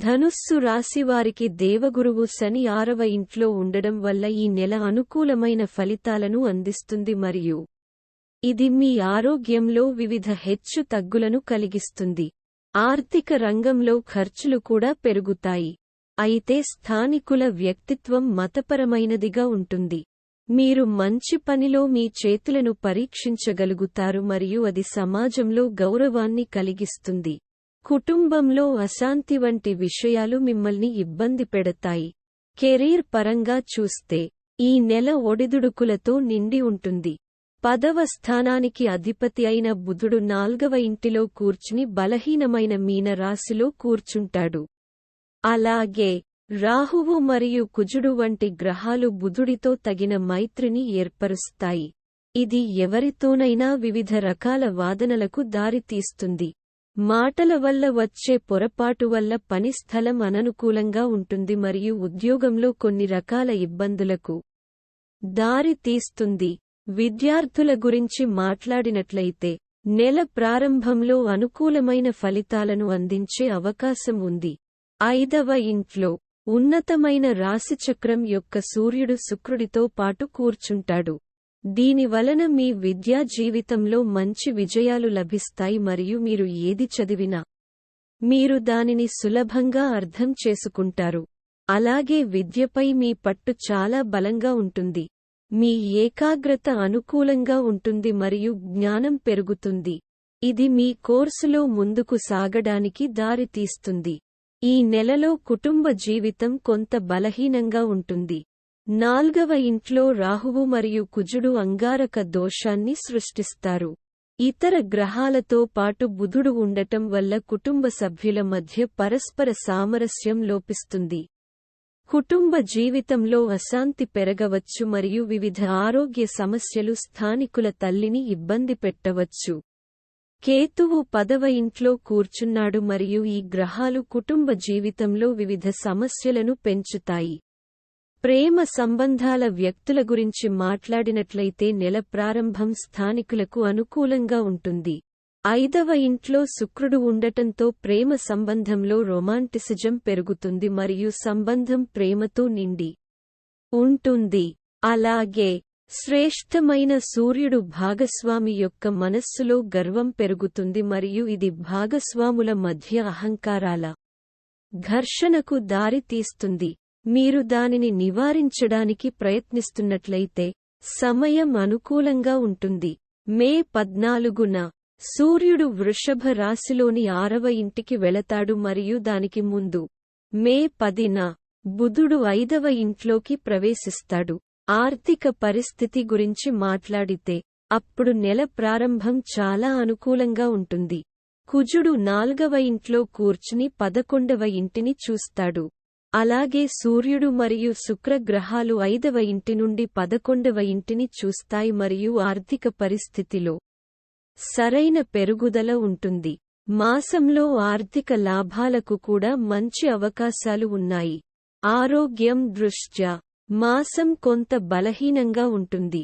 ధనుస్సు రాశివారికి దేవగురువు శని 6వ ఇంట్లో ఉండడం వల్ల ఈ నెల అనుకూలమైన ఫలితాలను అందిస్తుంది మరియు ఇది మీ ఆరోగ్యంలో వివిధ హెచ్చు తగ్గులను కలిగిస్తుంది. ఆర్థిక రంగంలో ఖర్చులు కూడా పెరుగుతాయి. అయితే స్థానికుల వ్యక్తిత్వం మతపరమైనదిగా ఉంటుంది. మీరు మంచి పనిలో మీ చేతులను పరీక్షించగలుగుతారు మరియు అది సమాజంలో గౌరవాన్ని కలిగిస్తుంది. కుటుంబంలో అశాంతి వంటి విషయాలు మిమ్మల్ని ఇబ్బంది పెడతాయి. కెరీర్ పరంగా చూస్తే ఈ నెల ఒడిదుడుకులతో నిండి ఉంటుంది. 10వ స్థానానికి అధిపతి అయిన బుధుడు 4వ ఇంటిలో కూర్చుని బలహీనమైన మీన రాశిలో కూర్చుంటాడు. అలాగే రాహువు మరియు కుజుడు వంటి గ్రహాలు బుధుడితో తగిన మైత్రిని ఏర్పరుస్తాయి. ఇది ఎవరితోనైనా వివిధ రకాల వాదనలకు దారితీస్తుంది. మాటల వల్ల వచ్చే పొరపాటు వల్ల పని స్థలం అననుకూలంగా ఉంటుంది మరియు ఉద్యోగంలో కొన్ని రకాల ఇబ్బందులకు దారి తీస్తుంది. విద్యార్థుల గురించి మాట్లాడినట్లయితే నెల ప్రారంభంలో అనుకూలమైన ఫలితాలను అందించే అవకాశం ఉంది. 5వ ఇంట్లో ఉన్నతమైన రాశిచక్రం యొక్క సూర్యుడు శుక్రుడితో పాటు కూర్చుంటాడు. దీనివలన మీ విద్యా జీవితంలో మంచి విజయాలు లభిస్తాయి మరియు మీరు ఏది చదివినా మీరు దానిని సులభంగా అర్థం చేసుకుంటారు. అలాగే విద్యపై మీ పట్టు చాలా బలంగా ఉంటుంది. మీ ఏకాగ్రత అనుకూలంగా ఉంటుంది మరియు జ్ఞానం పెరుగుతుంది. ఇది మీ కోర్సులో ముందుకు సాగడానికి దారితీస్తుంది. ఈ నెలలో కుటుంబ జీవితం కొంత బలహీనంగా ఉంటుంది. 4వ ఇంట్లో రాహువు మరియు కుజుడు అంగారక దోషాన్ని సృష్టిస్తారు. ఇతర గ్రహాలతో పాటు బుధుడు ఉండటం వల్ల కుటుంబ సభ్యుల మధ్య పరస్పర సామరస్యం లోపిస్తుంది. కుటుంబ జీవితంలో అశాంతి పెరగవచ్చు మరియు వివిధ ఆరోగ్య సమస్యలు స్థానికుల తల్లిని ఇబ్బంది పెట్టవచ్చు. కేతువు 10వ ఇంట్లో కూర్చున్నాడు మరియు ఈ గ్రహాలు కుటుంబ జీవితంలో వివిధ సమస్యలను పెంచుతాయి. ప్రేమ సంబంధాల వ్యక్తుల గురించి మాట్లాడినట్లయితే నెల ప్రారంభం స్థానికులకు అనుకూలంగా ఉంటుంది. 5వ ఇంట్లో శుక్రుడు ఉండటంతో ప్రేమ సంబంధంలో రొమాంటిసిజం పెరుగుతుంది మరియు సంబంధం ప్రేమతో నిండి ఉంటుంది. అలాగే శ్రేష్ఠమైన సూర్యుడు భాగస్వామి యొక్క మనస్సులో గర్వం పెరుగుతుంది మరియు ఇది భాగస్వాముల మధ్య అహంకారాల ఘర్షణకు దారితీస్తుంది. మీరు దానిని నివారించడానికి ప్రయత్నిస్తున్నట్లయితే సమయం అనుకూలంగా ఉంటుంది. మే 14న సూర్యుడు వృషభ రాశిలోని 6వ ఇంటికి వెళతాడు మరియు దానికి ముందు మే 10న బుధుడు 5వ ఇంట్లోకి ప్రవేశిస్తాడు. ఆర్థిక పరిస్థితి గురించి మాట్లాడితే అప్పుడు నెల ప్రారంభం చాలా అనుకూలంగా ఉంటుంది. కుజుడు 4వ ఇంట్లో కూర్చుని 11వ ఇంటిని చూస్తాడు. అలాగే సూర్యుడు మరియు శుక్ర గ్రహాలు 5వ ఇంటి నుండి 11వ ఇంటిని చూస్తాయి మరియు ఆర్థిక పరిస్థితిలో సరైన పెరుగుదల ఉంటుంది. మాసంలో ఆర్థిక లాభాలకు కూడా మంచి అవకాశాలు ఉన్నాయి. ఆరోగ్యం దృష్ట్యా మాసం కొంత బలహీనంగా ఉంటుంది.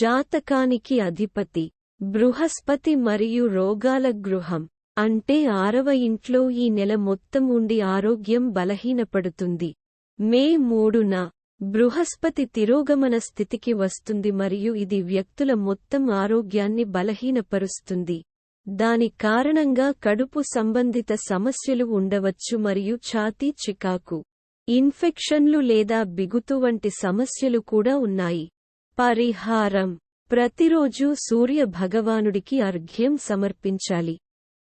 జాతకానికి అధిపతి బృహస్పతి మరియు రోగాల గృహం అంటే 6వ ఇంట్లో ఈ నెల మొత్తం ఉండి ఆరోగ్యం బలహీనపడుతుంది. మే 3న బృహస్పతి తిరోగమన స్థితికి వస్తుంది మరియు ఇది వ్యక్తుల మొత్తం ఆరోగ్యాన్ని బలహీనపరుస్తుంది. దాని కారణంగా కడుపు సంబంధిత సమస్యలు ఉండవచ్చు మరియు ఛాతీ చికాకు, ఇన్ఫెక్షన్లు లేదా బిగుతు వంటి సమస్యలు కూడా ఉన్నాయి. పరిహారం: ప్రతిరోజూ సూర్య భగవానుడికి అర్ఘ్యం సమర్పించాలి.